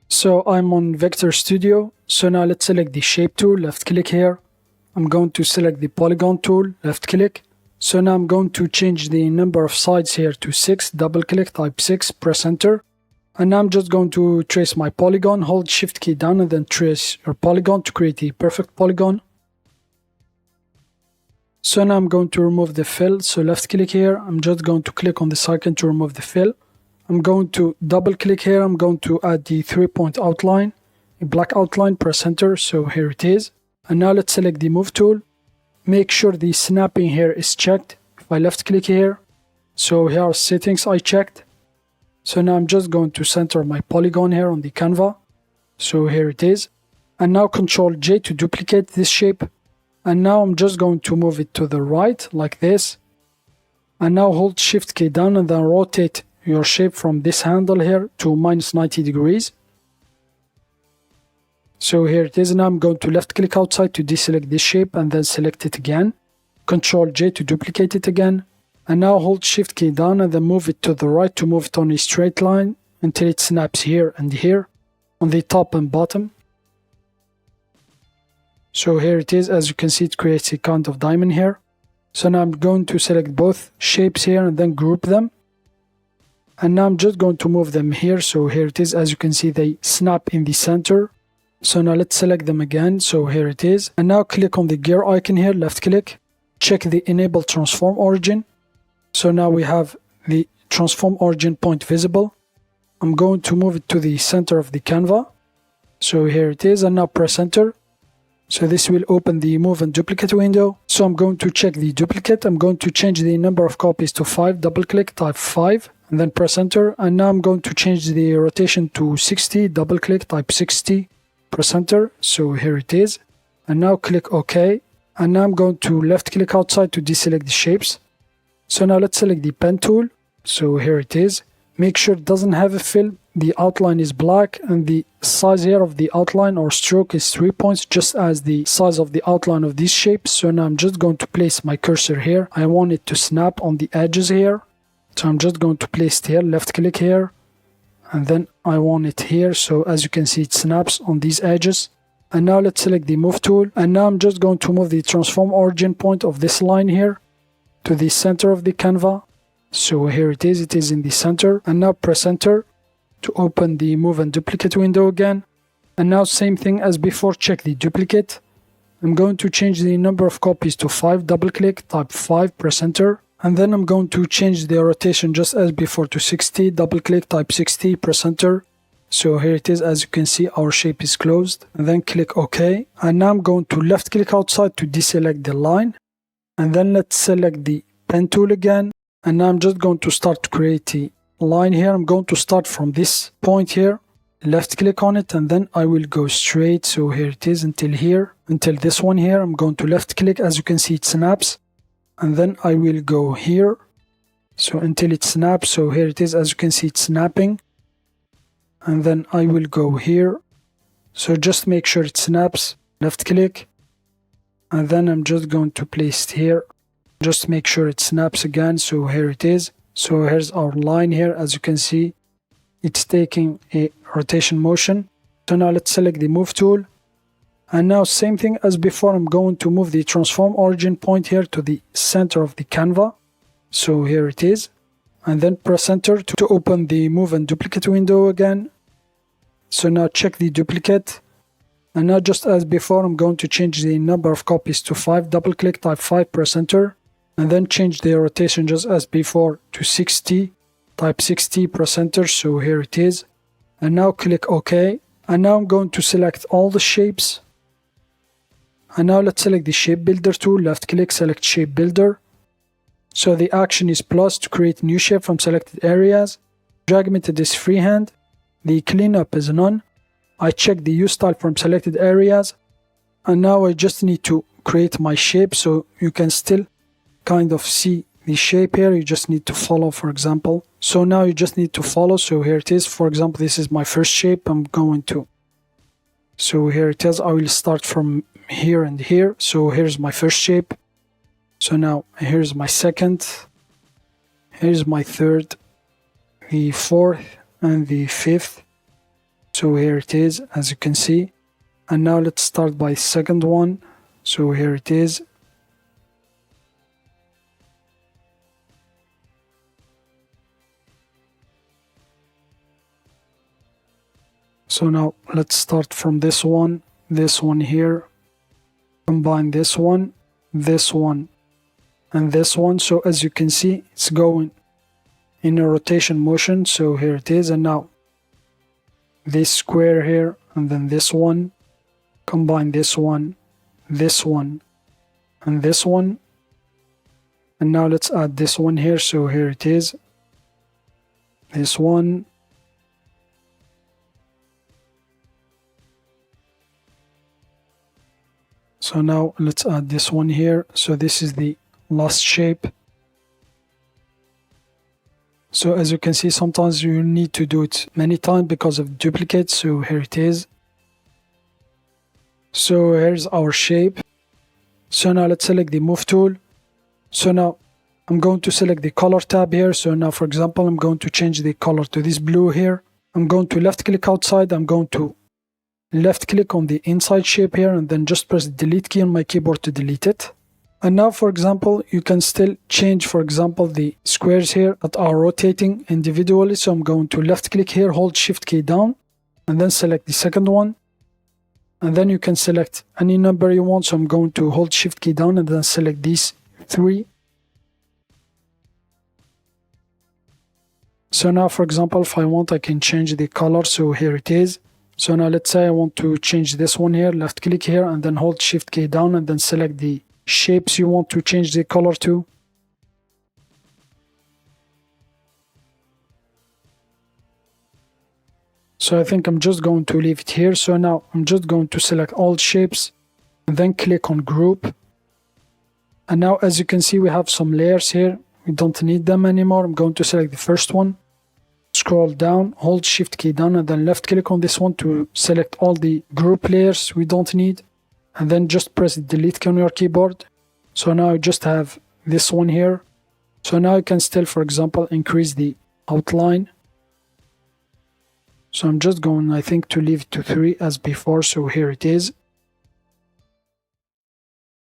So I'm on Vector Studio. So now let's select the shape tool, left click here. I'm going to select the polygon tool, left click. So now I'm going to change the number of sides here to 6, double click, type 6, press enter. And now I'm just going to trace my polygon, hold shift key down and then trace your polygon to create a perfect polygon. So now I'm going to remove the fill. So left click here, I'm just going to click on this icon to remove the fill. I'm going to double click here, I'm going to add the 3-point outline, a black outline, press enter, so here it is. And now let's select the move tool. Make sure the snapping here is checked. If I left click here, so here are settings I checked. So now I'm just going to center my polygon here on the Canva. So here it is. And now Ctrl J to duplicate this shape. And now I'm just going to move it to the right like this. And now hold shift key down and then rotate your shape from this handle here to -90 degrees. So here it is. Now I'm going to left click outside to deselect this shape and then select it again. Ctrl J to duplicate it again. And now hold shift key down and then move it to the right to move it on a straight line until it snaps here and here on the top and bottom. So here it is. As you can see, it creates a kind of diamond here. So now I'm going to select both shapes here and then group them. And now I'm just going to move them here. So here it is. As you can see, they snap in the center. So now let's select them again. So here it is. And now click on the gear icon here, left click. Check the enable transform origin. So now we have the transform origin point visible. I'm going to move it to the center of the Canva. So here it is. And now press enter. So this will open the move and duplicate window. So I'm going to check the duplicate. I'm going to change the number of copies to 5, double click, type 5. And then press enter, and now I'm going to change the rotation to 60, double click, type 60, press enter, so here it is. And now click OK, and now I'm going to left click outside to deselect the shapes. So now let's select the pen tool, so here it is. Make sure it doesn't have a fill, the outline is black, and the size here of the outline or stroke is 3 points, just as the size of the outline of these shapes. So now I'm just going to place my cursor here. I want it to snap on the edges here. So I'm just going to place it here, left click here, and then I want it here. So as you can see, it snaps on these edges. And now let's select the move tool. And now I'm just going to move the transform origin point of this line here to the center of the Canva. So here it is in the center. And now press enter to open the move and duplicate window again. And now same thing as before, check the duplicate. I'm going to change the number of copies to 5, double click, type 5, press enter. And then I'm going to change the rotation just as before to 60, double click, type 60, press enter. So here it is. As you can see, our shape is closed. And then click OK. And now I'm going to left click outside to deselect the line. And then let's select the pen tool again. And now I'm just going to start to create a line here. I'm going to start from this point here, left click on it, and then I will go straight. So here it is until here, until this one here. I'm going to left click. As you can see, it snaps. And then I will go here, so until it snaps. So here it is. As you can see, it's snapping. And then I will go here. So just make sure it snaps, left click. And then I'm just going to place it here. Just make sure it snaps again. So here it is. So here's our line here. As you can see, it's taking a rotation motion. So now let's select the move tool. And now same thing as before, I'm going to move the transform origin point here to the center of the Canva. So here it is. And then press enter to open the move and duplicate window again. So now check the duplicate. And now just as before, I'm going to change the number of copies to 5, double click, type 5, press enter. And then change the rotation just as before to 60, type 60, press enter. So here it is. And now click OK. And now I'm going to select all the shapes. And now let's select the shape builder tool, left click, select shape builder. So the action is plus to create new shape from selected areas. Drag method is freehand. The cleanup is none. I check the use style from selected areas. And now I just need to create my shape, so you can still kind of see the shape here. You just need to follow, for example. So now you just need to follow. So here it is. For example, this is my first shape. I'm going to. So here it is. I will start from here and here. So here's my first shape. So now here's my second. Here's my third, the fourth, and the fifth. So here it is, as you can see. And now let's start by second one. So here it is. So now let's start from this one here, combine this one, and this one. So as you can see, it's going in a rotation motion. So here it is. And now this square here, and then this one, combine this one, and this one. And now let's add this one here. So here it is, this one. So now let's add this one here. So this is the last shape. So as you can see, sometimes you need to do it many times because of duplicates. So here it is. So here's our shape. So now let's select the move tool. So now I'm going to select the color tab here. So now, for example, I'm going to change the color to this blue here. I'm going to left click outside. I'm going to left click on the inside shape here, and then just press the delete key on my keyboard to delete it. And now, for example, you can still change, for example, the squares here that are rotating individually. So I'm going to left click here, hold shift key down, and then select the second one. And then you can select any number you want. So I'm going to hold shift key down and then select these three. So now, for example, if I want, I can change the color. So here it is. So now let's say I want to change this one here, left click here, and then hold shift key down and then select the shapes you want to change the color to. So I think I'm just going to leave it here. So now I'm just going to select all shapes and then click on group. And now, as you can see, we have some layers here. We don't need them anymore. I'm going to select the first one, scroll down, hold shift key down, and then left click on this one to select all the group layers we don't need, and then just press the delete key on your keyboard. So now you just have this one here. So now you can still, for example, increase the outline. So I'm just going, I think, to leave it to 3 as before. So here it is.